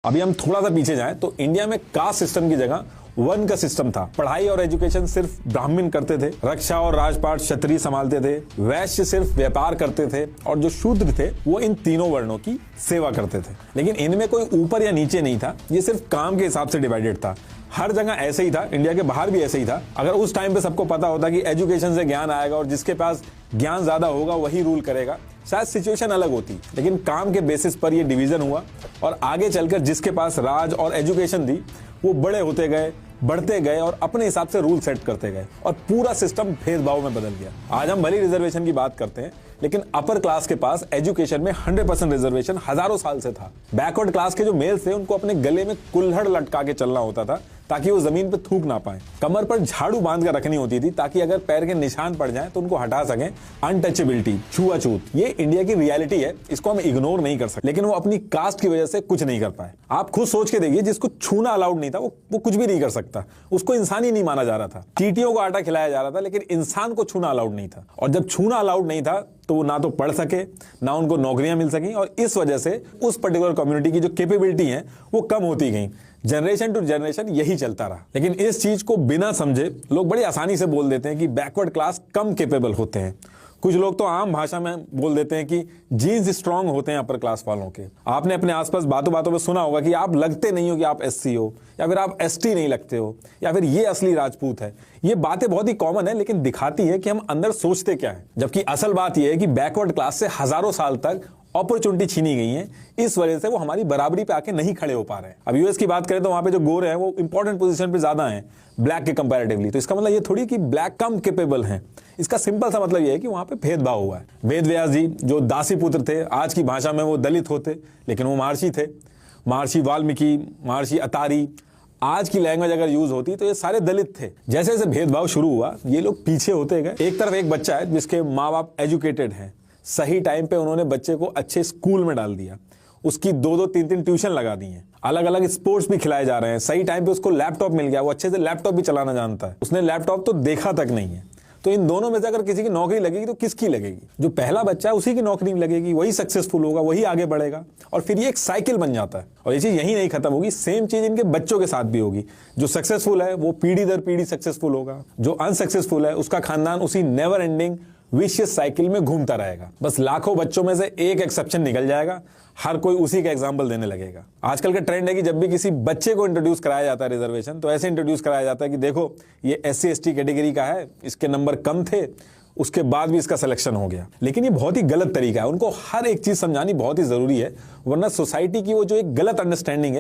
अभी हम थोड़ा सा पीछे जाएं तो इंडिया में कास्ट सिस्टम की जगह वर्ण का सिस्टम था। पढ़ाई और एजुकेशन सिर्फ ब्राह्मण करते थे, रक्षा और राजपाट क्षत्रिय संभालते थे, वैश्य सिर्फ व्यापार करते थे और जो शूद्र थे वो इन तीनों वर्णों की सेवा करते थे। लेकिन इनमें कोई ऊपर या नीचे नहीं था, ये सिर्फ काम के हिसाब से डिवाइडेड था। हर जगह ऐसे ही था, इंडिया के बाहर भी ऐसे ही था। अगर उस टाइम पे सबको पता होता कि एजुकेशन से ज्ञान आएगा और जिसके पास ज्ञान ज्यादा होगा वही रूल करेगा, शायद सिचुएशन अलग होती। लेकिन काम के बेसिस पर ये डिवीजन हुआ और आगे चलकर जिसके पास राज और एजुकेशन थी वो बड़े होते गए, बढ़ते गए और अपने हिसाब से रूल सेट करते गए और पूरा सिस्टम भेदभाव में बदल गया। आज हम भली रिजर्वेशन की बात करते हैं, लेकिन अपर क्लास के पास एजुकेशन में 100% रिजर्वेशन हजारों साल से था। बैकवर्ड क्लास के जो मेल्स थे उनको अपने गले में कुल्हड़ लटका के चलना होता था ताकि वो जमीन पे थूक ना पाए। कमर पर झाड़ू बांध कर रखनी होती थी ताकि अगर पैर के निशान पड़ जाएं तो उनको हटा सकें। अनटचेबिलिटी, छुआछूत, ये इंडिया की रियलिटी है, इसको हम इग्नोर नहीं कर सकते। लेकिन वो अपनी कास्ट की वजह से कुछ नहीं कर पाए। आप खुद सोच के देखिए, जिसको छूना अलाउड नहीं था वो कुछ भी नहीं कर सकता, उसको इंसान ही नहीं माना जा रहा था। चींटियों को आटा खिलाया जा रहा था लेकिन इंसान को छूना अलाउड नहीं था। और जब छूना अलाउड नहीं था तो वो ना तो पढ़ सके, ना उनको नौकरियां मिल सकी और इस वजह से उस पर्टिकुलर कम्युनिटी की जो कैपेबिलिटी है वो कम होती गई। जनरेशन टू जनरेशन यही चलता रहा। लेकिन इस चीज को बिना समझे लोग बड़ी आसानी से बोल देते हैं कि बैकवर्ड क्लास कम कैपेबल होते हैं। कुछ लोग तो आम भाषा में बोल देते हैं कि जीन्स स्ट्रांग होते हैं अपर क्लास वालों के। आपने अपने आसपास बातों बातों में सुना होगा कि आप लगते नहीं हो कि आप एससी हो, या फिर आप एसटी नहीं लगते हो, या फिर ये असली राजपूत है। ये बातें बहुत ही कॉमन है लेकिन दिखाती है कि हम अंदर सोचते क्या है। जबकि असल बात यह है कि बैकवर्ड क्लास से हजारों साल तक अपॉर्चुनिटी छीनी गई है, इस वजह से वो हमारी बराबरी पे आके नहीं खड़े हो पा रहे हैं। अब यूएस की बात करें तो वहां पे जो गोरे हैं वो इंपॉर्टेंट पोजीशन पे ज्यादा हैं ब्लैक के कंपैरेटिवली। तो इसका मतलब ये थोड़ी कि ब्लैक कम कैपेबल हैं। इसका सिंपल सा मतलब ये है कि वहां पे भेदभाव हुआ है। वेद व्यास जी जो दासी पुत्र थे, आज की भाषा में वो दलित होते लेकिन वो महर्षि थे। महर्षि वाल्मीकि, महर्षि अतारी, आज की लैंग्वेज अगर यूज होती तो ये सारे दलित थे। जैसे जैसे भेदभाव शुरू हुआ ये लोग पीछे होते गए। एक तरफ एक बच्चा है जिसके माँ बाप एजुकेटेड हैं, सही टाइम पे उन्होंने बच्चे को अच्छे स्कूल में डाल दिया, उसकी 2-2, 3-3 ट्यूशन लगा दी हैं, अलग अलग स्पोर्ट्स भी खिलाए जा रहे हैं, सही टाइम पे उसको लैपटॉप मिल गया, वो अच्छे से लैपटॉप भी चलाना जानता है, उसने लैपटॉप तो देखा तक नहीं है। तो इन दोनों में से अगर किसी की नौकरी लगेगी तो किसकी लगेगी? जो पहला बच्चा है उसी की नौकरी लगेगी, वही सक्सेसफुल होगा, वही आगे बढ़ेगा और फिर ये एक साइकिल बन जाता है। और ये चीज यही नहीं खत्म होगी, सेम चीज इनके बच्चों के साथ भी होगी। जो सक्सेसफुल है वो पीढ़ी दर पीढ़ी सक्सेसफुल होगा, जो अनसक्सेसफुल है उसका खानदान उसी नेवर एंडिंग विशियस साइकिल में घूमता रहेगा। बस लाखों बच्चों में से एक एक्सेप्शन निकल जाएगा, हर कोई उसी का एग्जाम्पल देने लगेगा। आजकल का ट्रेंड है कि जब भी किसी बच्चे को इंट्रोड्यूस कराया जाता है रिजर्वेशन, तो ऐसे इंट्रोड्यूस कराया जाता है कि देखो ये SC ST कैटेगरी का है, इसके नंबर कम थे, उसके बाद भी इसका सिलेक्शन हो गया। लेकिन ये बहुत ही गलत तरीका है। उनको हर एक चीज समझानी बहुत ही जरूरी है, वरना सोसाइटी की वो जो एक गलत अंडरस्टैंडिंग है